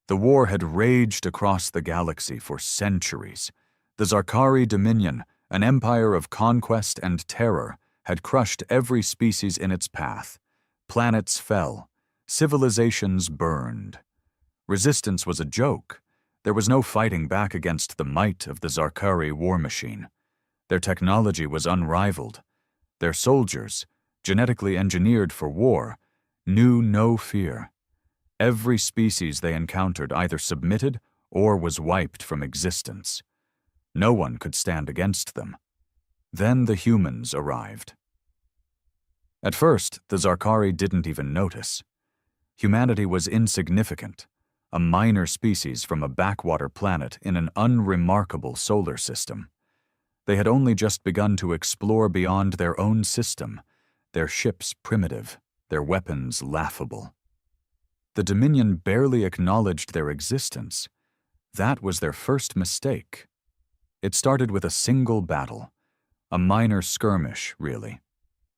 The war had raged across the galaxy for centuries. The Zarkari Dominion, an empire of conquest and terror, had crushed every species in its path. Planets fell. Civilizations burned. Resistance was a joke. There was no fighting back against the might of the Zarkari war machine. Their technology was unrivaled. Their soldiers, genetically engineered for war, knew no fear. Every species they encountered either submitted or was wiped from existence. No one could stand against them. Then the humans arrived. At first, the Zarkari didn't even notice. Humanity was insignificant, a minor species from a backwater planet in an unremarkable solar system. They had only just begun to explore beyond their own system, their ships primitive, their weapons laughable. The Dominion barely acknowledged their existence. That was their first mistake. It started with a single battle, a minor skirmish, really,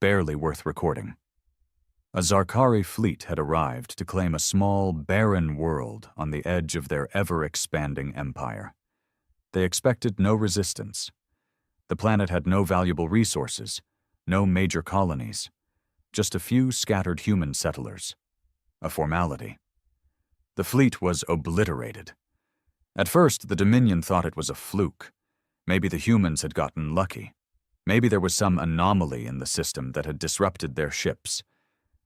barely worth recording. A Zarkari fleet had arrived to claim a small, barren world on the edge of their ever-expanding empire. They expected no resistance. The planet had no valuable resources, no major colonies, just a few scattered human settlers. A formality. The fleet was obliterated. At first, the Dominion thought it was a fluke. Maybe the humans had gotten lucky. Maybe there was some anomaly in the system that had disrupted their ships.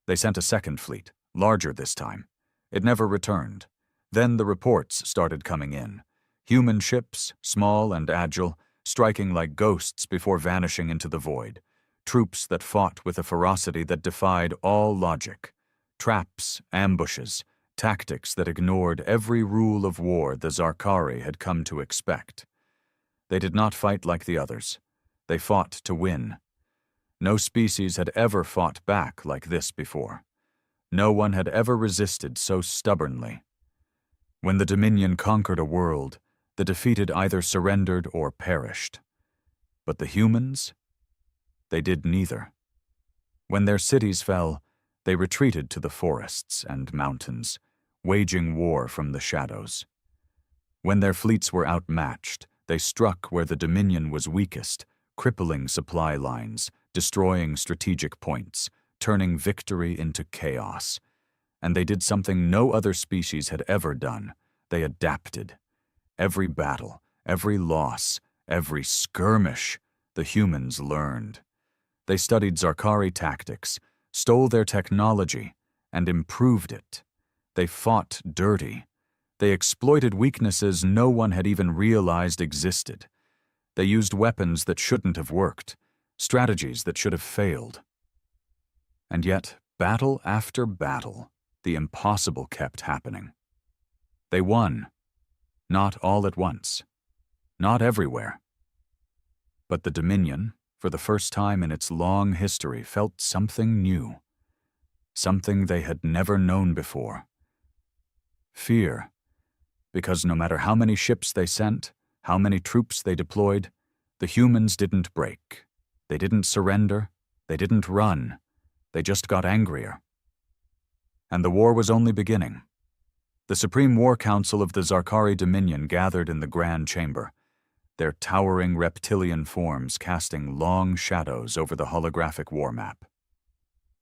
They sent a second fleet, larger this time. It never returned. Then the reports started coming in. Human ships, small and agile, striking like ghosts before vanishing into the void. Troops that fought with a ferocity that defied all logic. Traps, ambushes, tactics that ignored every rule of war the Zarkari had come to expect. They did not fight like the others. They fought to win. No species had ever fought back like this before. No one had ever resisted so stubbornly. When the Dominion conquered a world, the defeated either surrendered or perished. But the humans? They did neither. When their cities fell, they retreated to the forests and mountains, waging war from the shadows. When their fleets were outmatched, they struck where the Dominion was weakest, crippling supply lines, destroying strategic points, turning victory into chaos. And they did something no other species had ever done. They adapted. Every battle, every loss, every skirmish, the humans learned. They studied Zarkari tactics, stole their technology, and improved it. They fought dirty. They exploited weaknesses no one had even realized existed. They used weapons that shouldn't have worked, strategies that should have failed. And yet, battle after battle, the impossible kept happening. They won. Not all at once. Not everywhere. But the Dominion, for the first time in its long history, felt something new. Something they had never known before. Fear. Because no matter how many ships they sent, how many troops they deployed, the humans didn't break. They didn't surrender. They didn't run. They just got angrier. And the war was only beginning. The Supreme War Council of the Zarkari Dominion gathered in the Grand Chamber, their towering reptilian forms casting long shadows over the holographic war map.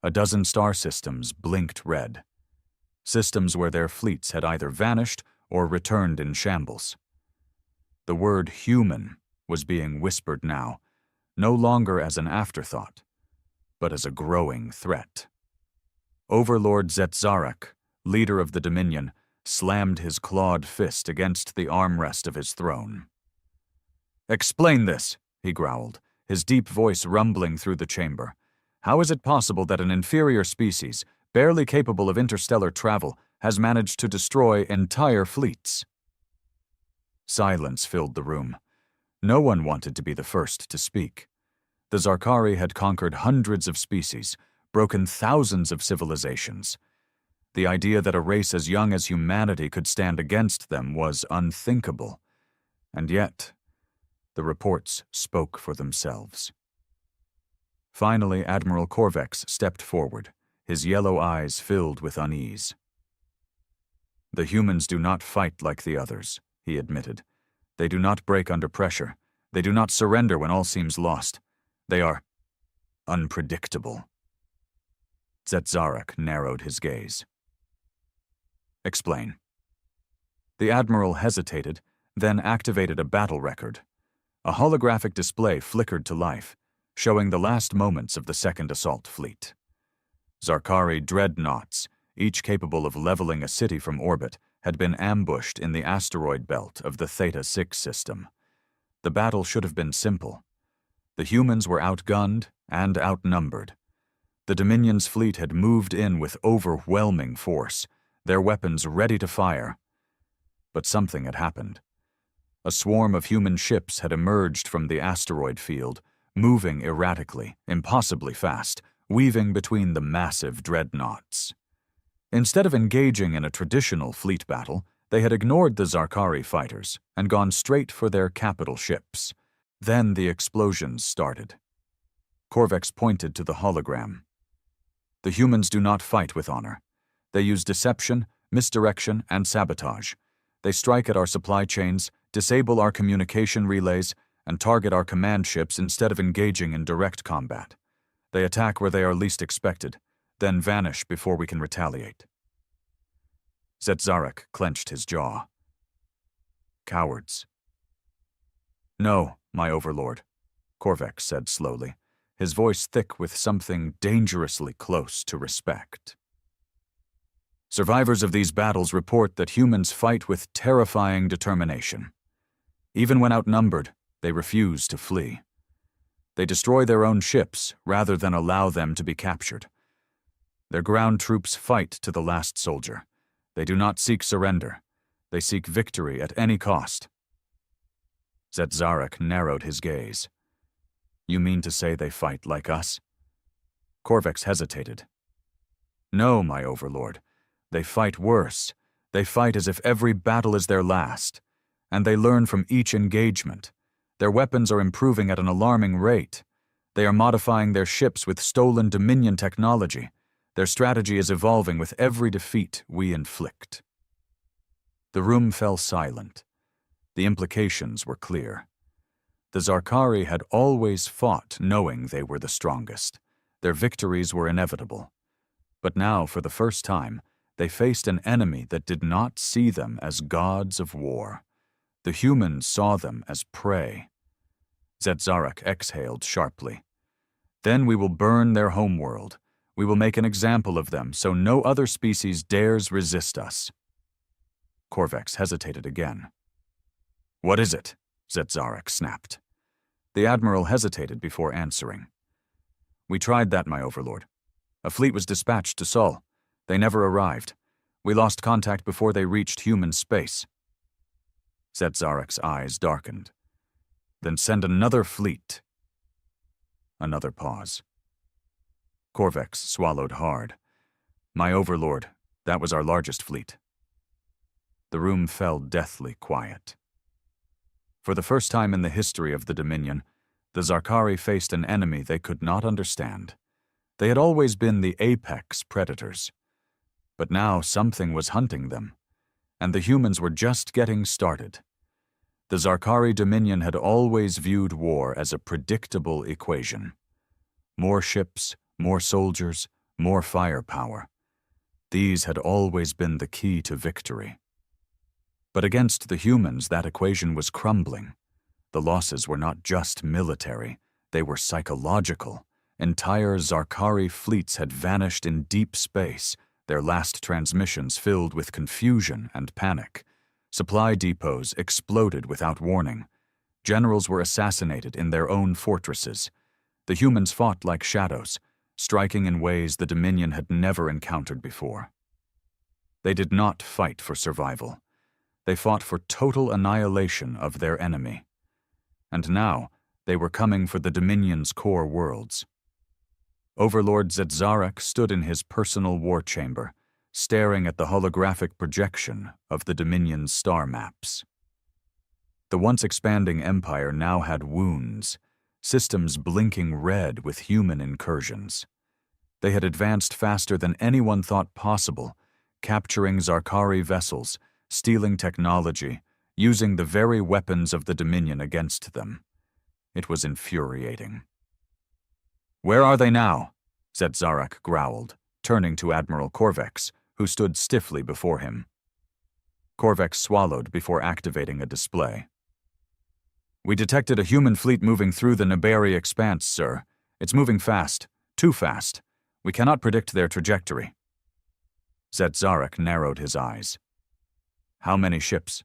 A dozen star systems blinked red, systems where their fleets had either vanished or returned in shambles. The word human was being whispered now, no longer as an afterthought, but as a growing threat. Overlord Zetzarak, leader of the Dominion, slammed his clawed fist against the armrest of his throne. "Explain this," he growled, his deep voice rumbling through the chamber. "How is it possible that an inferior species, barely capable of interstellar travel, has managed to destroy entire fleets?" Silence filled the room. No one wanted to be the first to speak. The Zarkari had conquered hundreds of species, broken thousands of civilizations. The idea that a race as young as humanity could stand against them was unthinkable. And yet, the reports spoke for themselves. Finally, Admiral Corvex stepped forward, his yellow eyes filled with unease. The humans do not fight like the others, he admitted. They do not break under pressure. They do not surrender when all seems lost. They are unpredictable. Zetzarak narrowed his gaze. Explain. The Admiral hesitated, then activated a battle record. A holographic display flickered to life, showing the last moments of the Second Assault Fleet. Zarkari dreadnoughts, each capable of leveling a city from orbit, had been ambushed in the asteroid belt of the Theta-6 system. The battle should have been simple. The humans were outgunned and outnumbered. The Dominion's fleet had moved in with overwhelming force, their weapons ready to fire. But something had happened. A swarm of human ships had emerged from the asteroid field, moving erratically, impossibly fast, weaving between the massive dreadnoughts. Instead of engaging in a traditional fleet battle, they had ignored the Zarkari fighters and gone straight for their capital ships. Then the explosions started. Korvex pointed to the hologram. The humans do not fight with honor. They use deception, misdirection, and sabotage. They strike at our supply chains, disable our communication relays, and target our command ships instead of engaging in direct combat. They attack where they are least expected, then vanish before we can retaliate. Zetzarak clenched his jaw. Cowards. No, my overlord, Korvex said slowly, his voice thick with something dangerously close to respect. Survivors of these battles report that humans fight with terrifying determination. Even when outnumbered, they refuse to flee. They destroy their own ships rather than allow them to be captured. Their ground troops fight to the last soldier. They do not seek surrender. They seek victory at any cost. Zetzarak narrowed his gaze. You mean to say they fight like us? Korvex hesitated. No, my overlord. They fight worse. They fight as if every battle is their last. And they learn from each engagement. Their weapons are improving at an alarming rate. They are modifying their ships with stolen Dominion technology. Their strategy is evolving with every defeat we inflict. The room fell silent. The implications were clear. The Zarkari had always fought knowing they were the strongest. Their victories were inevitable. But now, for the first time, they faced an enemy that did not see them as gods of war. The humans saw them as prey. Zetzarak exhaled sharply. Then we will burn their homeworld. We will make an example of them so no other species dares resist us. Korvex hesitated again. What is it? Zetzarak snapped. The Admiral hesitated before answering. We tried that, my overlord. A fleet was dispatched to Sol. They never arrived. We lost contact before they reached human space. Zetzarak's eyes darkened. Then send another fleet. Another pause. Korvex swallowed hard. My overlord, that was our largest fleet. The room fell deathly quiet. For the first time in the history of the Dominion, the Zarkari faced an enemy they could not understand. They had always been the apex predators. But now something was hunting them, and the humans were just getting started. The Zarkari Dominion had always viewed war as a predictable equation. More ships, more soldiers, more firepower. These had always been the key to victory. But against the humans, that equation was crumbling. The losses were not just military, they were psychological. Entire Zarkari fleets had vanished in deep space, their last transmissions filled with confusion and panic. Supply depots exploded without warning. Generals were assassinated in their own fortresses. The humans fought like shadows, striking in ways the Dominion had never encountered before. They did not fight for survival. They fought for total annihilation of their enemy. And now, they were coming for the Dominion's core worlds. Overlord Zetzarak stood in his personal war chamber, staring at the holographic projection of the Dominion's star maps. The once expanding empire now had wounds, systems blinking red with human incursions. They had advanced faster than anyone thought possible, capturing Zarkari vessels, stealing technology, using the very weapons of the Dominion against them. It was infuriating. "Where are they now?" Zetzarak growled, turning to Admiral Corvex, who stood stiffly before him. Corvex swallowed before activating a display. "We detected a human fleet moving through the Nabari expanse, sir. It's moving fast, too fast. We cannot predict their trajectory." Zetzarak narrowed his eyes. "How many ships?"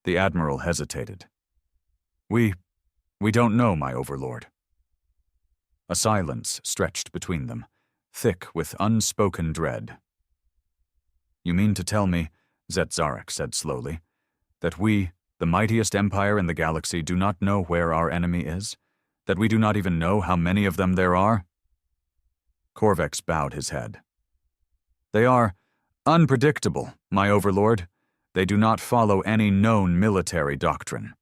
The Admiral hesitated. We don't know, my overlord." A silence stretched between them, thick with unspoken dread. "You mean to tell me," Zetzarak said slowly, "that we, the mightiest empire in the galaxy, do not know where our enemy is? That we do not even know how many of them there are?" Corvex bowed his head. "They are unpredictable, my overlord. They do not follow any known military doctrine.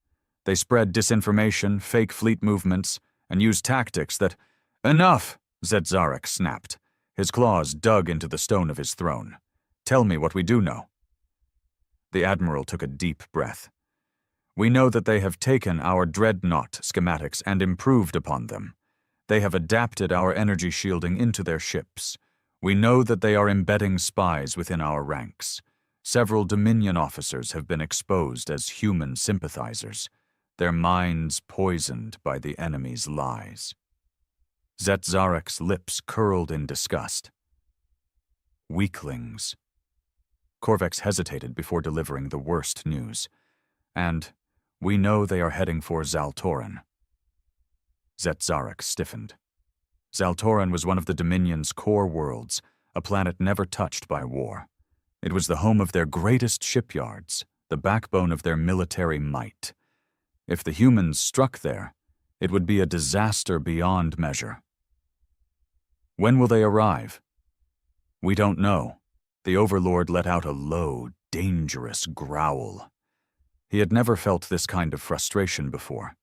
They spread disinformation, fake fleet movements, and use tactics that—" "Enough!" Zetzarak snapped. His claws dug into the stone of his throne. "Tell me what we do know." The Admiral took a deep breath. "We know that they have taken our dreadnought schematics and improved upon them. They have adapted our energy shielding into their ships. We know that they are embedding spies within our ranks. Several Dominion officers have been exposed as human sympathizers, their minds poisoned by the enemy's lies." Zetzarak's lips curled in disgust. "Weaklings." Corvex hesitated before delivering the worst news. "And we know they are heading for Zaltoran." Zetzarak stiffened. Zaltoran was one of the Dominion's core worlds, a planet never touched by war. It was the home of their greatest shipyards, the backbone of their military might. If the humans struck there, it would be a disaster beyond measure. "When will they arrive?" "We don't know." The Overlord let out a low, dangerous growl. He had never felt this kind of frustration before.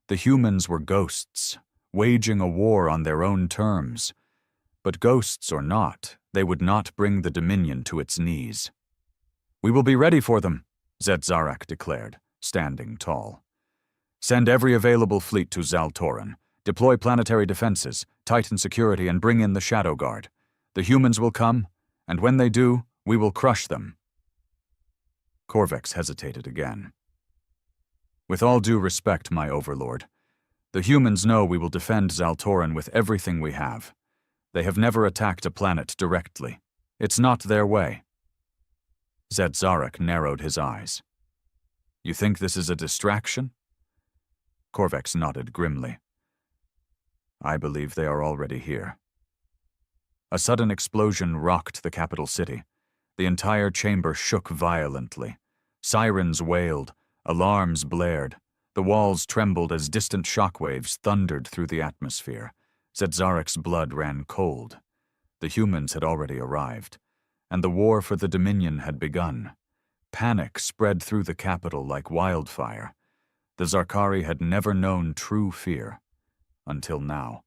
The humans were ghosts, waging a war on their own terms. But ghosts or not, they would not bring the Dominion to its knees. "We will be ready for them," Zetzarak declared, standing tall. "Send every available fleet to Zaltoran. Deploy planetary defenses, tighten security, and bring in the Shadow Guard. The humans will come, and when they do, we will crush them." Corvex hesitated again. "With all due respect, my overlord, the humans know we will defend Zaltoran with everything we have. They have never attacked a planet directly. It's not their way." Zetzarak narrowed his eyes. "You think this is a distraction?" Corvex nodded grimly. "I believe they are already here." A sudden explosion rocked the capital city. The entire chamber shook violently. Sirens wailed, alarms blared. The walls trembled as distant shockwaves thundered through the atmosphere. Zetzarak's blood ran cold. The humans had already arrived, and the war for the Dominion had begun. Panic spread through the capital like wildfire. The Zarkari had never known true fear. Until now.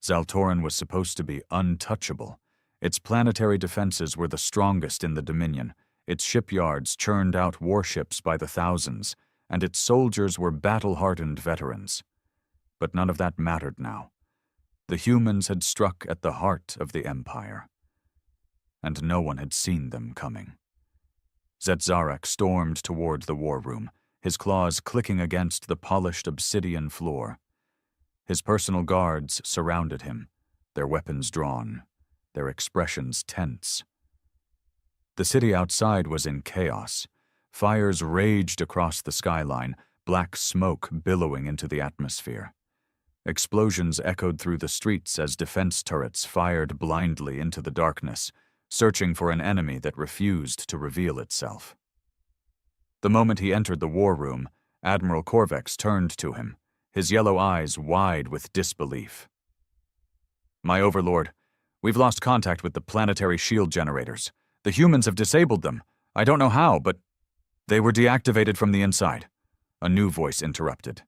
Zaltoran was supposed to be untouchable. Its planetary defenses were the strongest in the Dominion. Its shipyards churned out warships by the thousands, and its soldiers were battle-hardened veterans. But none of that mattered now. The humans had struck at the heart of the Empire, and no one had seen them coming. Zetzarak stormed toward the war room, his claws clicking against the polished obsidian floor. His personal guards surrounded him, their weapons drawn, their expressions tense. The city outside was in chaos. Fires raged across the skyline, black smoke billowing into the atmosphere. Explosions echoed through the streets as defense turrets fired blindly into the darkness, searching for an enemy that refused to reveal itself. The moment he entered the war room, Admiral Corvex turned to him, his yellow eyes wide with disbelief. "My overlord, we've lost contact with the planetary shield generators. The humans have disabled them. I don't know how, but they were deactivated from the inside," a new voice interrupted.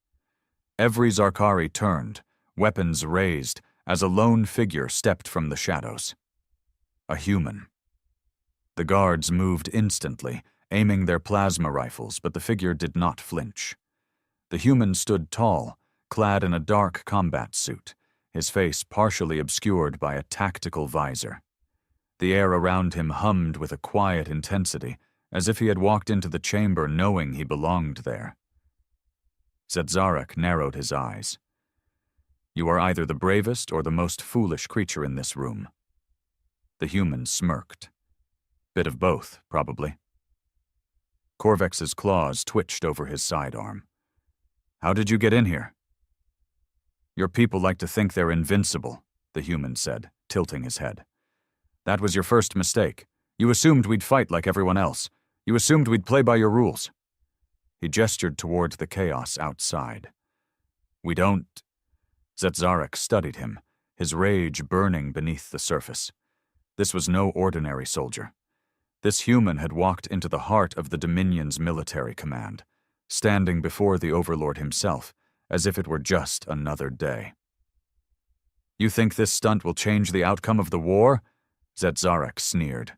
Every Zarkari turned, weapons raised, as a lone figure stepped from the shadows. A human. The guards moved instantly, aiming their plasma rifles, but the figure did not flinch. The human stood tall, clad in a dark combat suit, his face partially obscured by a tactical visor. The air around him hummed with a quiet intensity, as if he had walked into the chamber knowing he belonged there. Zetzarak narrowed his eyes. "You are either the bravest or the most foolish creature in this room." The human smirked. "Bit of both, probably." Korvex's claws twitched over his sidearm. "How did you get in here?" "Your people like to think they're invincible," the human said, tilting his head. "That was your first mistake. You assumed we'd fight like everyone else. You assumed we'd play by your rules." He gestured toward the chaos outside. "We don't—" Zetzarak studied him, his rage burning beneath the surface. This was no ordinary soldier. This human had walked into the heart of the Dominion's military command, standing before the Overlord himself, as if it were just another day. "You think this stunt will change the outcome of the war?" Zetzarak sneered.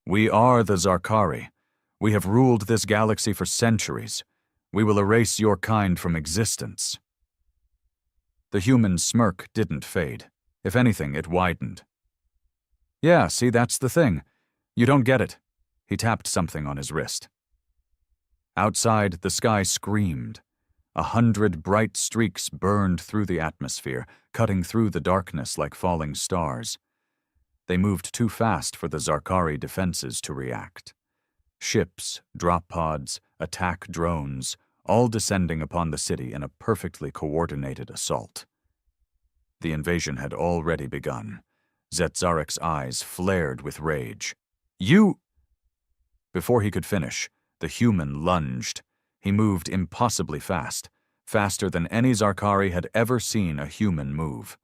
"We are the Zarkari. We have ruled this galaxy for centuries. We will erase your kind from existence." The human's smirk didn't fade. If anything, it widened. "Yeah, see, that's the thing. You don't get it." He tapped something on his wrist. Outside, the sky screamed. 100 bright streaks burned through the atmosphere, cutting through the darkness like falling stars. They moved too fast for the Zarkari defenses to react. Ships, drop pods, attack drones, all descending upon the city in a perfectly coordinated assault. The invasion had already begun. Zetzarak's eyes flared with rage. "You—" Before he could finish, the human lunged. He moved impossibly fast, faster than any Zarkari had ever seen a human move.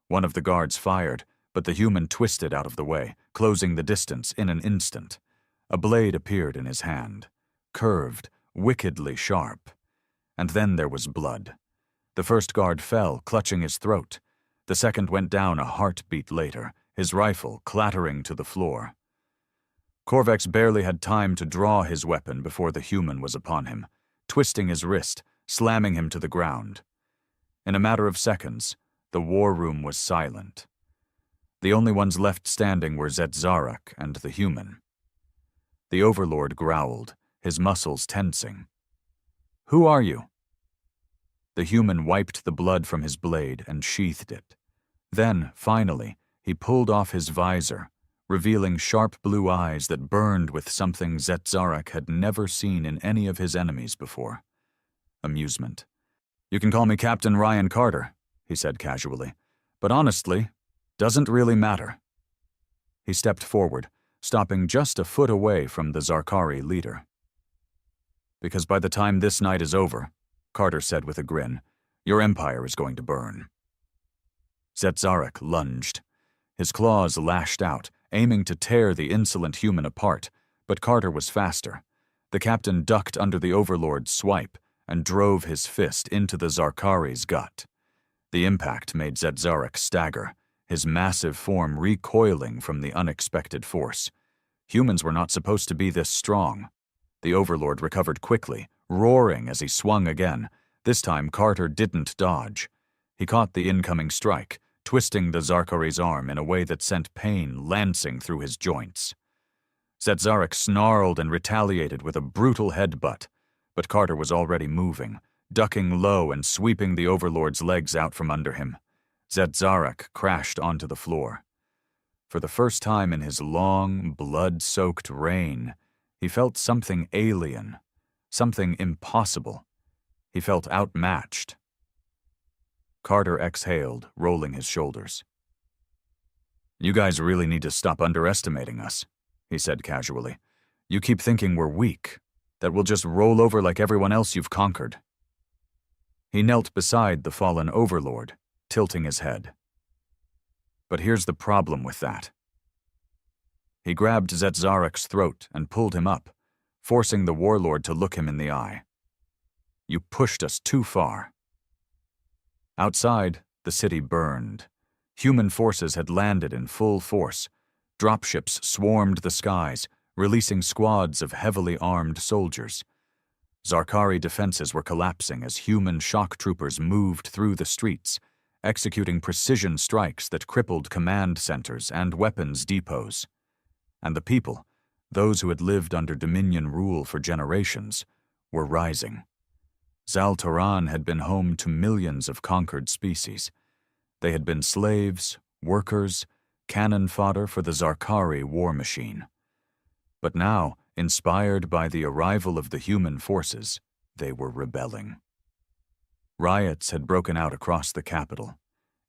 One of the guards fired, but the human twisted out of the way, closing the distance in an instant. A blade appeared in his hand, curved, wickedly sharp. And then there was blood. The first guard fell, clutching his throat. The second went down a heartbeat later, his rifle clattering to the floor. Korvex barely had time to draw his weapon before the human was upon him, twisting his wrist, slamming him to the ground. In a matter of seconds, the war room was silent. The only ones left standing were Zetzarak and the human. The Overlord growled, his muscles tensing. "Who are you?" The human wiped the blood from his blade and sheathed it. Then, finally, he pulled off his visor, revealing sharp blue eyes that burned with something Zetzarak had never seen in any of his enemies before. Amusement. "You can call me Captain Ryan Carter," he said casually, "but honestly, doesn't really matter." He stepped forward, stopping just a foot away from the Zarkari leader. "Because by the time this night is over," Carter said with a grin, "your empire is going to burn." Zetzarak lunged. His claws lashed out, aiming to tear the insolent human apart, but Carter was faster. The captain ducked under the Overlord's swipe and drove his fist into the Zarkari's gut. The impact made Zetzarak stagger, his massive form recoiling from the unexpected force. Humans were not supposed to be this strong. The Overlord recovered quickly, roaring as he swung again. This time Carter didn't dodge. He caught the incoming strike, twisting the Zarkari's arm in a way that sent pain lancing through his joints. Zetzarak snarled and retaliated with a brutal headbutt, but Carter was already moving, ducking low and sweeping the Overlord's legs out from under him. Zetzarak crashed onto the floor. For the first time in his long, blood-soaked reign, he felt something alien, something impossible. He felt outmatched. Carter exhaled, rolling his shoulders. "You guys really need to stop underestimating us," he said casually. "You keep thinking we're weak, that we'll just roll over like everyone else you've conquered." He knelt beside the fallen Overlord, tilting his head. "But here's the problem with that." He grabbed Zetzarak's throat and pulled him up, forcing the warlord to look him in the eye. "You pushed us too far." Outside, the city burned. Human forces had landed in full force. Dropships swarmed the skies, releasing squads of heavily armed soldiers. Zarkari defenses were collapsing as human shock troopers moved through the streets, executing precision strikes that crippled command centers and weapons depots. And the people, those who had lived under Dominion rule for generations, were rising. Zaltoran had been home to millions of conquered species. They had been slaves, workers, cannon fodder for the Zarkari war machine. But now, inspired by the arrival of the human forces, they were rebelling. Riots had broken out across the capital.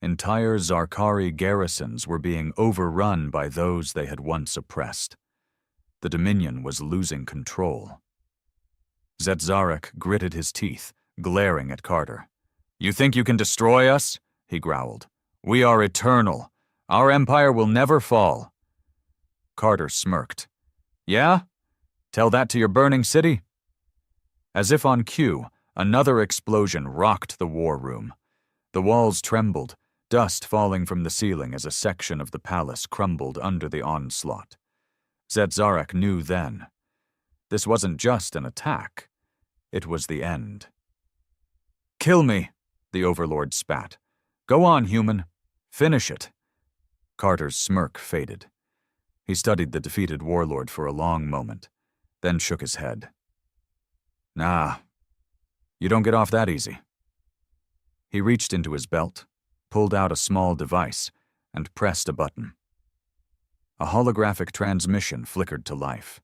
Entire Zarkari garrisons were being overrun by those they had once oppressed. The Dominion was losing control. Zetzarek gritted his teeth, glaring at Carter. "You think you can destroy us?" he growled. "We are eternal. Our empire will never fall." Carter smirked. "Yeah? Tell that to your burning city?" As if on cue, another explosion rocked the war room. The walls trembled, dust falling from the ceiling as a section of the palace crumbled under the onslaught. Zetzarek knew then. This wasn't just an attack. It was the end. "Kill me," the Overlord spat. "Go on, human. Finish it." Carter's smirk faded. He studied the defeated warlord for a long moment, then shook his head. "Nah, you don't get off that easy." He reached into his belt, pulled out a small device, and pressed a button. A holographic transmission flickered to life.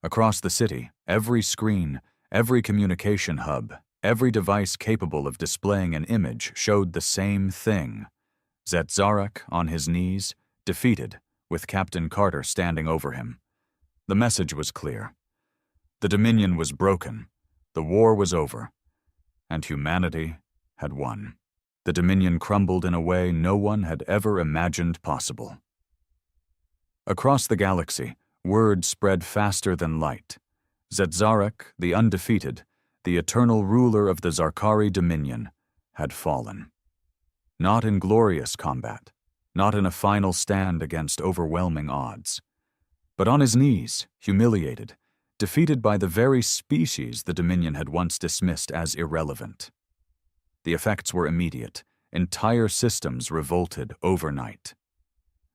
Across the city, every screen, every communication hub, every device capable of displaying an image showed the same thing. Zetzarek, on his knees, defeated, with Captain Carter standing over him. The message was clear. The Dominion was broken, the war was over, and humanity had won. The Dominion crumbled in a way no one had ever imagined possible. Across the galaxy, word spread faster than light. Zetzarek, the undefeated, the eternal ruler of the Zarkari Dominion, had fallen. Not in glorious combat, not in a final stand against overwhelming odds, but on his knees, humiliated, defeated by the very species the Dominion had once dismissed as irrelevant. The effects were immediate. Entire systems revolted overnight.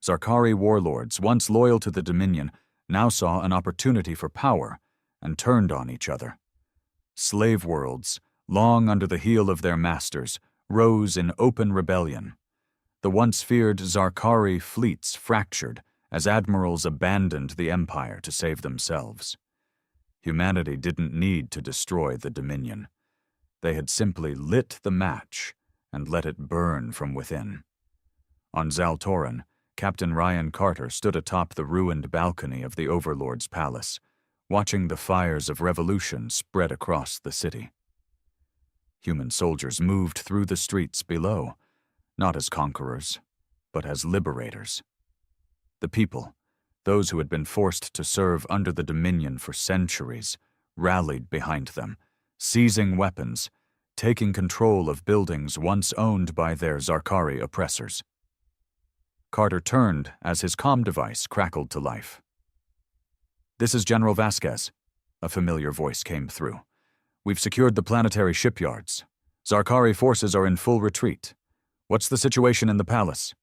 Zarkari warlords, once loyal to the Dominion, now saw an opportunity for power and turned on each other. Slave worlds, long under the heel of their masters, rose in open rebellion. The once feared Zarkari fleets fractured as admirals abandoned the empire to save themselves. Humanity didn't need to destroy the Dominion. They had simply lit the match and let it burn from within. On Zaltoran, Captain Ryan Carter stood atop the ruined balcony of the Overlord's palace, watching the fires of revolution spread across the city. Human soldiers moved through the streets below, not as conquerors, but as liberators. The people, those who had been forced to serve under the Dominion for centuries, rallied behind them, seizing weapons, taking control of buildings once owned by their Zarkari oppressors. Carter turned as his comm device crackled to life. "This is General Vasquez," a familiar voice came through. "We've secured the planetary shipyards. Zarkari forces are in full retreat. What's the situation in the palace?"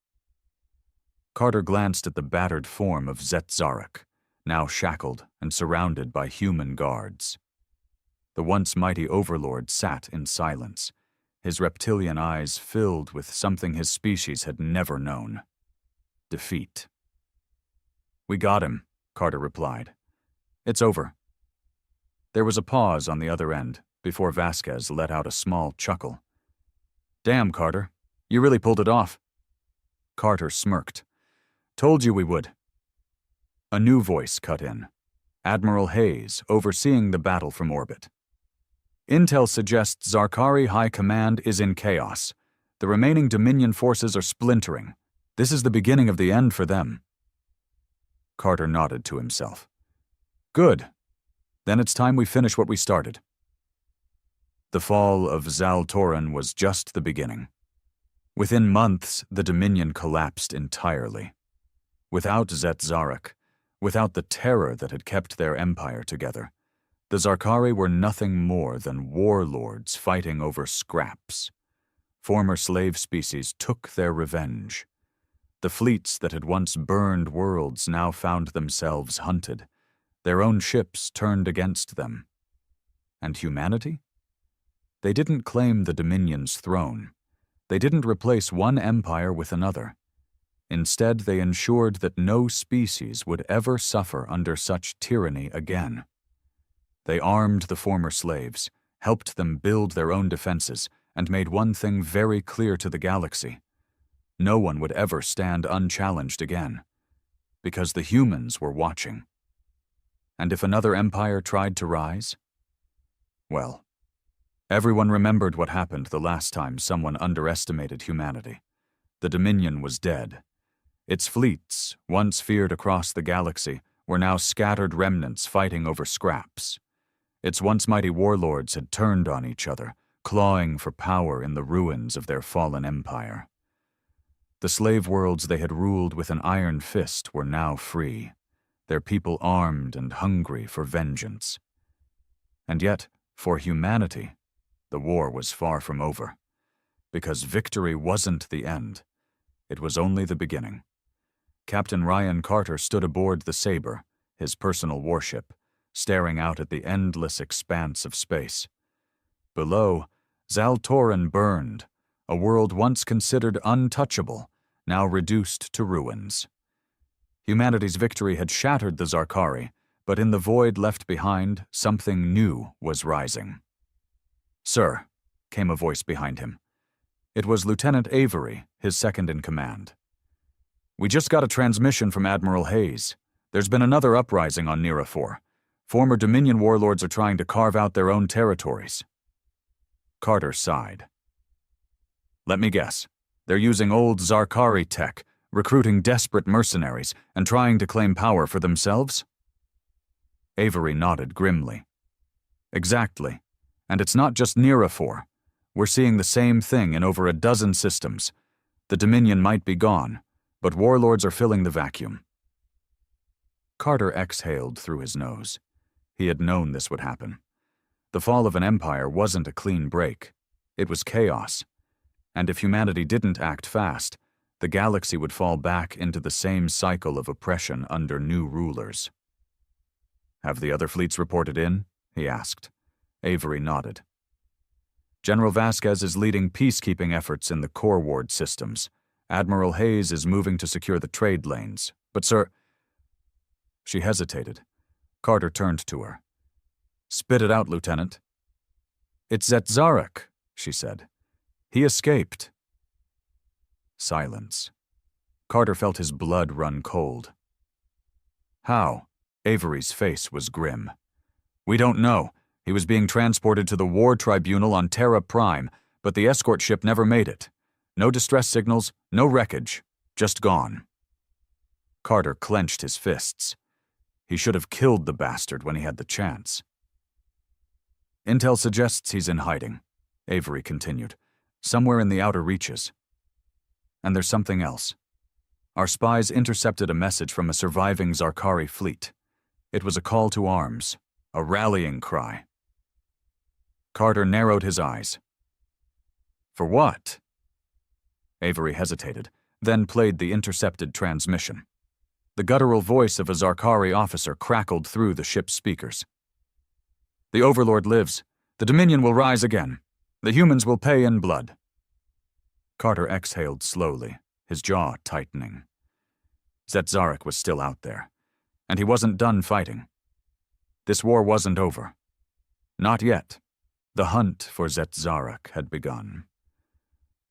Carter glanced at the battered form of Zetzarek, now shackled and surrounded by human guards. The once mighty Overlord sat in silence, his reptilian eyes filled with something his species had never known: defeat. "We got him," Carter replied. "It's over." There was a pause on the other end before Vasquez let out a small chuckle. "Damn, Carter, you really pulled it off." Carter smirked. "Told you we would." A new voice cut in. Admiral Hayes, overseeing the battle from orbit. "Intel suggests Zarkari High Command is in chaos. The remaining Dominion forces are splintering. This is the beginning of the end for them." Carter nodded to himself. "Good. Then it's time we finish what we started." The fall of Zaltoran was just the beginning. Within months, the Dominion collapsed entirely. Without Zet-Zarek, without the terror that had kept their empire together, the Zarkari were nothing more than warlords fighting over scraps. Former slave species took their revenge. The fleets that had once burned worlds now found themselves hunted. Their own ships turned against them. And humanity? They didn't claim the Dominion's throne. They didn't replace one empire with another. Instead, they ensured that no species would ever suffer under such tyranny again. They armed the former slaves, helped them build their own defenses, and made one thing very clear to the galaxy. No one would ever stand unchallenged again, because the humans were watching. And if another empire tried to rise? Well, everyone remembered what happened the last time someone underestimated humanity. The Dominion was dead. Its fleets, once feared across the galaxy, were now scattered remnants fighting over scraps. Its once mighty warlords had turned on each other, clawing for power in the ruins of their fallen empire. The slave worlds they had ruled with an iron fist were now free, their people armed and hungry for vengeance. And yet, for humanity, the war was far from over, because victory wasn't the end. It was only the beginning. Captain Ryan Carter stood aboard the Saber, his personal warship, staring out at the endless expanse of space. Below, Zaltoran burned, a world once considered untouchable, now reduced to ruins. Humanity's victory had shattered the Zarkari, but in the void left behind, something new was rising. "Sir," came a voice behind him. It was Lieutenant Avery, his second-in-command. "We just got a transmission from Admiral Hayes. There's been another uprising on Nirafor. Former Dominion warlords are trying to carve out their own territories." Carter sighed. "Let me guess. They're using old Zarkari tech, recruiting desperate mercenaries, and trying to claim power for themselves?" Avery nodded grimly. "Exactly. And it's not just Nirafor. We're seeing the same thing in over a dozen systems. The Dominion might be gone, but warlords are filling the vacuum." Carter exhaled through his nose. He had known this would happen. The fall of an empire wasn't a clean break. It was chaos. And if humanity didn't act fast, the galaxy would fall back into the same cycle of oppression under new rulers. "Have the other fleets reported in?" he asked. Avery nodded. "General Vasquez is leading peacekeeping efforts in the core ward systems. Admiral Hayes is moving to secure the trade lanes. But, sir—" She hesitated. Carter turned to her. "Spit it out, Lieutenant." "It's Zet-Zarek," she said. "He escaped." Silence. Carter felt his blood run cold. "How?" Avery's face was grim. "We don't know. He was being transported to the War Tribunal on Terra Prime, but the escort ship never made it. No distress signals, no wreckage, just gone." Carter clenched his fists. He should have killed the bastard when he had the chance. "Intel suggests he's in hiding," Avery continued, "somewhere in the outer reaches. And there's something else. Our spies intercepted a message from a surviving Zarkari fleet. It was a call to arms, a rallying cry." Carter narrowed his eyes. "For what?" Avery hesitated, then played the intercepted transmission. The guttural voice of a Zarkari officer crackled through the ship's speakers. "The Overlord lives. The Dominion will rise again. The humans will pay in blood." Carter exhaled slowly, his jaw tightening. Zet-Zarek was still out there, and he wasn't done fighting. This war wasn't over. Not yet. The hunt for Zet-Zarek had begun.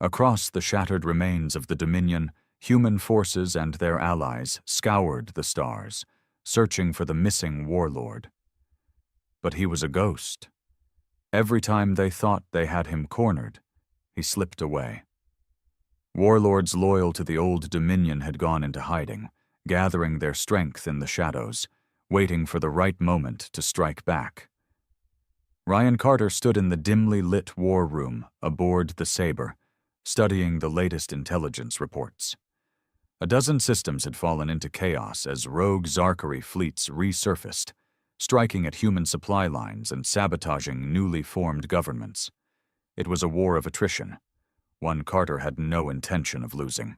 Across the shattered remains of the Dominion, human forces and their allies scoured the stars, searching for the missing warlord. But he was a ghost. Every time they thought they had him cornered, he slipped away. Warlords loyal to the old Dominion had gone into hiding, gathering their strength in the shadows, waiting for the right moment to strike back. Ryan Carter stood in the dimly lit war room aboard the Saber, studying the latest intelligence reports. A dozen systems had fallen into chaos as rogue Zarkari fleets resurfaced, striking at human supply lines and sabotaging newly formed governments. It was a war of attrition, one Carter had no intention of losing.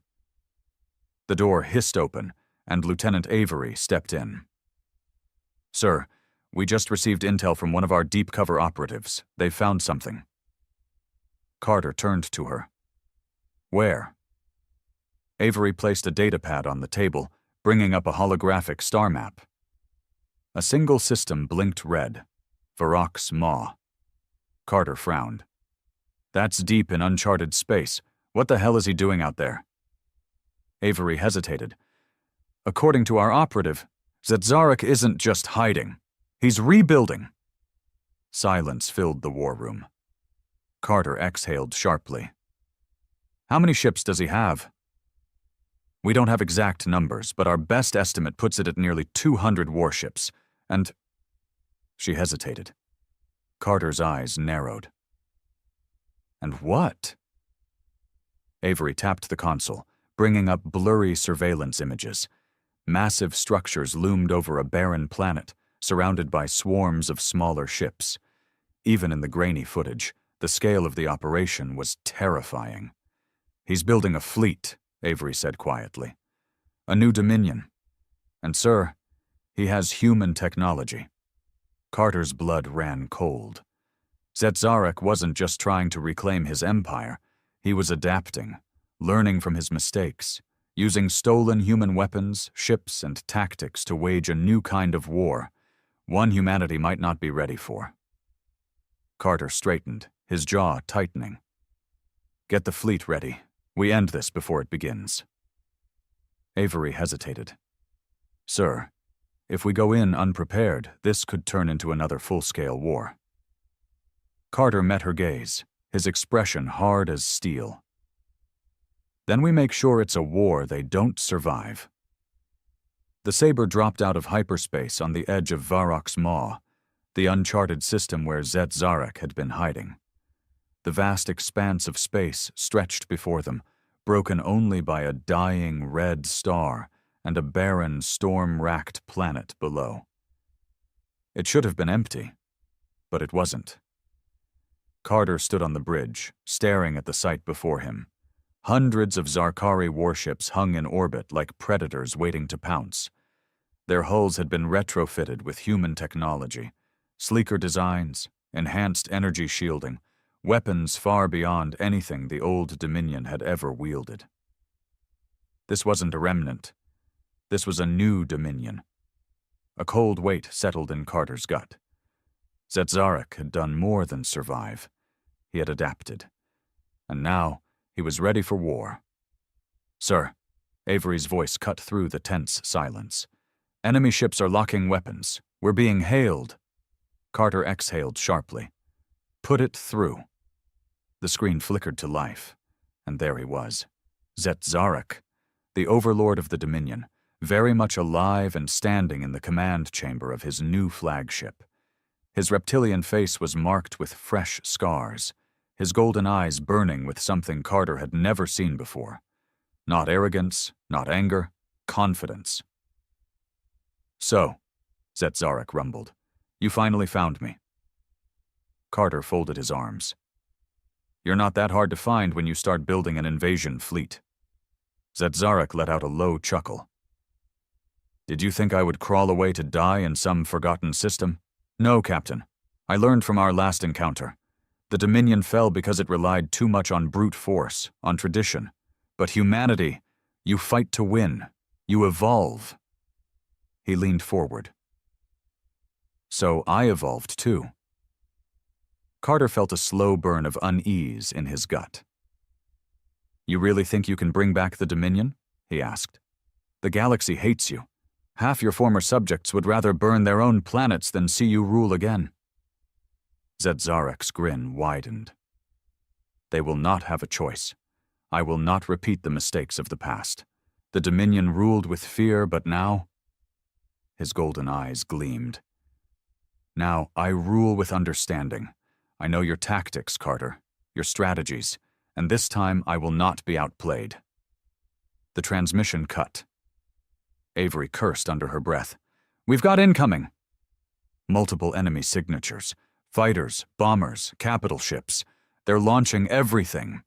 The door hissed open, and Lieutenant Avery stepped in. "Sir, we just received intel from one of our deep cover operatives. They've found something." Carter turned to her. "Where?" Avery placed a datapad on the table, bringing up a holographic star map. A single system blinked red. Varrock's Maw. Carter frowned. "That's deep in uncharted space. What the hell is he doing out there?" Avery hesitated. "According to our operative, Zetzarek isn't just hiding. He's rebuilding." Silence filled the war room. Carter exhaled sharply. "How many ships does he have?" "We don't have exact numbers, but our best estimate puts it at nearly 200 warships, and—" She hesitated. Carter's eyes narrowed. "And what?" Avery tapped the console, bringing up blurry surveillance images. Massive structures loomed over a barren planet, surrounded by swarms of smaller ships. Even in the grainy footage, the scale of the operation was terrifying. "He's building a fleet," Avery said quietly. "A new dominion. And, sir, he has human technology." Carter's blood ran cold. Zetzarek wasn't just trying to reclaim his empire. He was adapting, learning from his mistakes, using stolen human weapons, ships, and tactics to wage a new kind of war, one humanity might not be ready for. Carter straightened, his jaw tightening. "Get the fleet ready. We end this before it begins." Avery hesitated. "Sir, if we go in unprepared, this could turn into another full-scale war." Carter met her gaze, his expression hard as steel. "Then we make sure it's a war they don't survive." The Saber dropped out of hyperspace on the edge of Varrock's Maw, the uncharted system where Zetzarek had been hiding. The vast expanse of space stretched before them, broken only by a dying red star and a barren, storm-racked planet below. It should have been empty, but it wasn't. Carter stood on the bridge, staring at the sight before him. Hundreds of Zarkari warships hung in orbit like predators waiting to pounce. Their hulls had been retrofitted with human technology, sleeker designs, enhanced energy shielding, weapons far beyond anything the old Dominion had ever wielded. This wasn't a remnant. This was a new Dominion. A cold weight settled in Carter's gut. Zetzarek had done more than survive. He had adapted. And now he was ready for war. "Sir," Avery's voice cut through the tense silence. "Enemy ships are locking weapons. We're being hailed." Carter exhaled sharply. "Put it through." The screen flickered to life, and there he was. Zetzarek, the overlord of the Dominion, very much alive and standing in the command chamber of his new flagship. His reptilian face was marked with fresh scars, his golden eyes burning with something Carter had never seen before. Not arrogance, not anger, confidence. "So," Zetzarek rumbled, "you finally found me." Carter folded his arms. "You're not that hard to find when you start building an invasion fleet." Zetzarek let out a low chuckle. "Did you think I would crawl away to die in some forgotten system? No, Captain. I learned from our last encounter. The Dominion fell because it relied too much on brute force, on tradition. But humanity, you fight to win. You evolve." He leaned forward. "So I evolved too." Carter felt a slow burn of unease in his gut. "You really think you can bring back the Dominion?" he asked. "The galaxy hates you. Half your former subjects would rather burn their own planets than see you rule again." Zetzarek's grin widened. "They will not have a choice. I will not repeat the mistakes of the past. The Dominion ruled with fear, but now—" His golden eyes gleamed. "Now I rule with understanding. I know your tactics, Carter, your strategies, and this time I will not be outplayed." The transmission cut. Avery cursed under her breath. "We've got incoming!" Multiple enemy signatures. Fighters, bombers, capital ships. They're launching everything.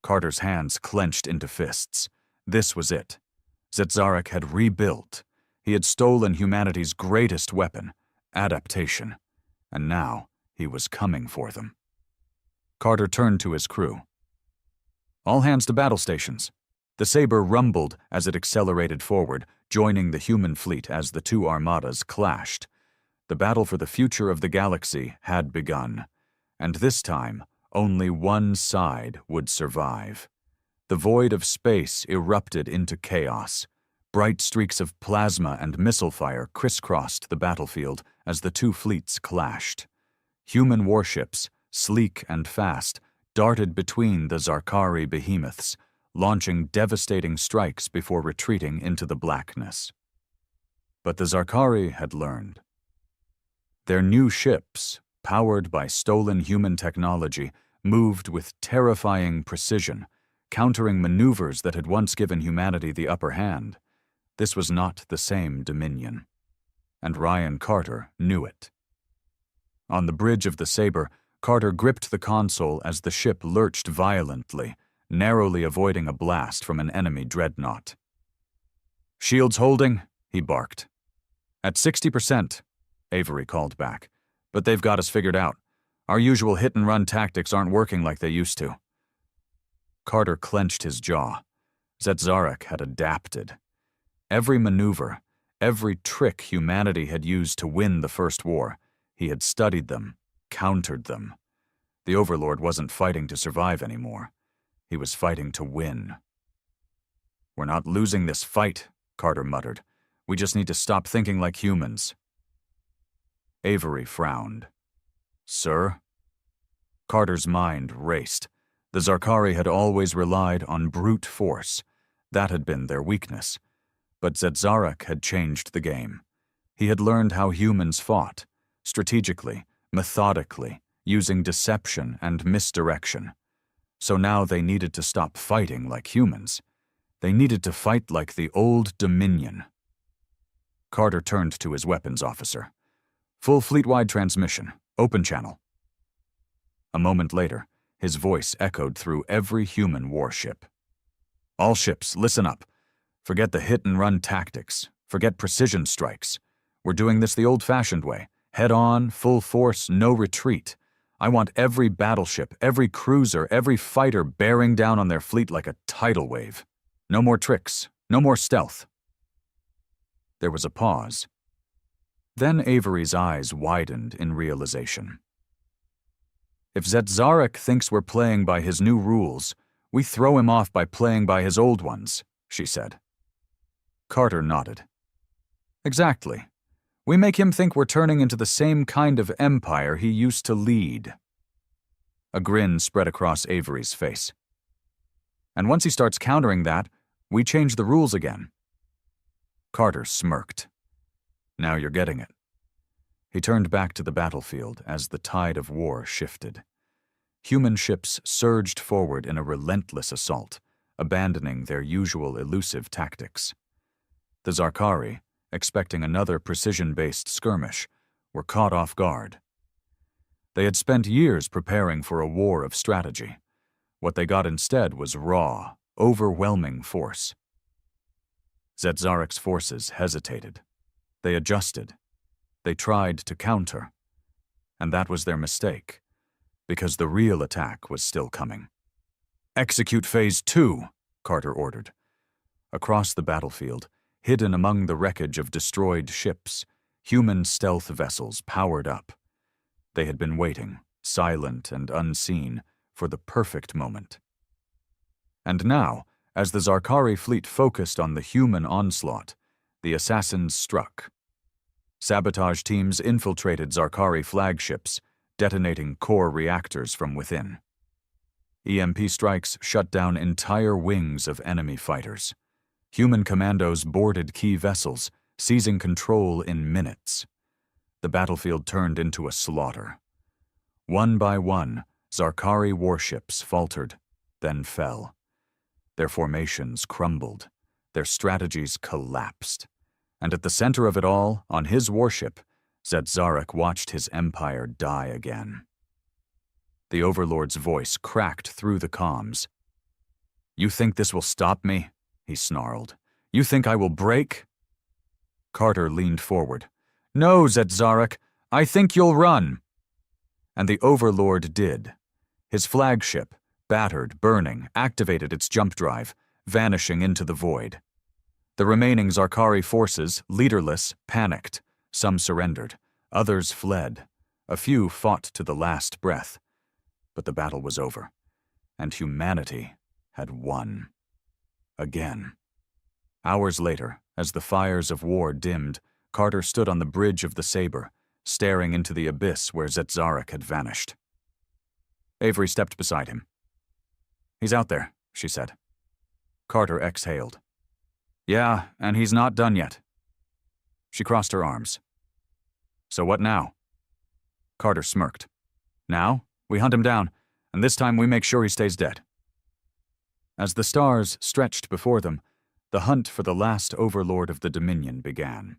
Carter's hands clenched into fists. This was it. Zetzarik had rebuilt. He had stolen humanity's greatest weapon, adaptation. And now he was coming for them. Carter turned to his crew. "All hands to battle stations." The Saber rumbled as it accelerated forward, joining the human fleet as the two armadas clashed. The battle for the future of the galaxy had begun, and this time only one side would survive. The void of space erupted into chaos. Bright streaks of plasma and missile fire crisscrossed the battlefield as the two fleets clashed. Human warships, sleek and fast, darted between the Zarkari behemoths, launching devastating strikes before retreating into the blackness. But the Zarkari had learned. Their new ships, powered by stolen human technology, moved with terrifying precision, countering maneuvers that had once given humanity the upper hand. This was not the same Dominion. And Ryan Carter knew it. On the bridge of the Saber, Carter gripped the console as the ship lurched violently, narrowly avoiding a blast from an enemy dreadnought. "Shields holding," he barked. "At 60%, Avery called back. "But they've got us figured out. Our usual hit-and-run tactics aren't working like they used to." Carter clenched his jaw. Zetzarik had adapted. Every maneuver, every trick humanity had used to win the First War, he had studied them, countered them. The Overlord wasn't fighting to survive anymore. He was fighting to win. "We're not losing this fight," Carter muttered. "We just need to stop thinking like humans." Avery frowned. "Sir?" Carter's mind raced. The Zarkari had always relied on brute force. That had been their weakness. But Zetzarik had changed the game. He had learned how humans fought, strategically, methodically, using deception and misdirection. So now they needed to stop fighting like humans. They needed to fight like the old Dominion. Carter turned to his weapons officer. "Full fleet-wide transmission. Open channel." A moment later, his voice echoed through every human warship. "All ships, listen up. Forget the hit-and-run tactics. Forget precision strikes. We're doing this the old-fashioned way. Head-on, full force, no retreat. I want every battleship, every cruiser, every fighter bearing down on their fleet like a tidal wave. No more tricks. No more stealth." There was a pause. Then Avery's eyes widened in realization. "If Zetzarik thinks we're playing by his new rules, we throw him off by playing by his old ones," she said. Carter nodded. "Exactly. We make him think we're turning into the same kind of empire he used to lead." A grin spread across Avery's face. "And once he starts countering that, we change the rules again." Carter smirked. "Now you're getting it." He turned back to the battlefield as the tide of war shifted. Human ships surged forward in a relentless assault, abandoning their usual elusive tactics. The Zarkari, expecting another precision-based skirmish, were caught off guard. They had spent years preparing for a war of strategy. What they got instead was raw, overwhelming force. Zetzarik's forces hesitated. They adjusted. They tried to counter. And that was their mistake, because the real attack was still coming. "Execute Phase 2, Carter ordered. Across the battlefield, hidden among the wreckage of destroyed ships, human stealth vessels powered up. They had been waiting, silent and unseen, for the perfect moment. And now, as the Zarkari fleet focused on the human onslaught, the assassins struck. Sabotage teams infiltrated Zarkari flagships, detonating core reactors from within. EMP strikes shut down entire wings of enemy fighters. Human commandos boarded key vessels, seizing control in minutes. The battlefield turned into a slaughter. One by one, Zarkari warships faltered, then fell. Their formations crumbled. Their strategies collapsed. And at the center of it all, on his warship, Zetzarek watched his empire die again. The Overlord's voice cracked through the comms. "You think this will stop me?" he snarled. "You think I will break?" Carter leaned forward. "No, Zetzarek, I think you'll run." And the Overlord did. His flagship, battered, burning, activated its jump drive, vanishing into the void. The remaining Zarkari forces, leaderless, panicked. Some surrendered. Others fled. A few fought to the last breath. But the battle was over, and humanity had won. Again. Hours later, as the fires of war dimmed, Carter stood on the bridge of the Saber, staring into the abyss where Zetzarek had vanished. Avery stepped beside him. "He's out there," she said. Carter exhaled. "Yeah, and he's not done yet." She crossed her arms. "So what now?" Carter smirked. "Now, we hunt him down, and this time we make sure he stays dead." As the stars stretched before them, the hunt for the last Overlord of the Dominion began.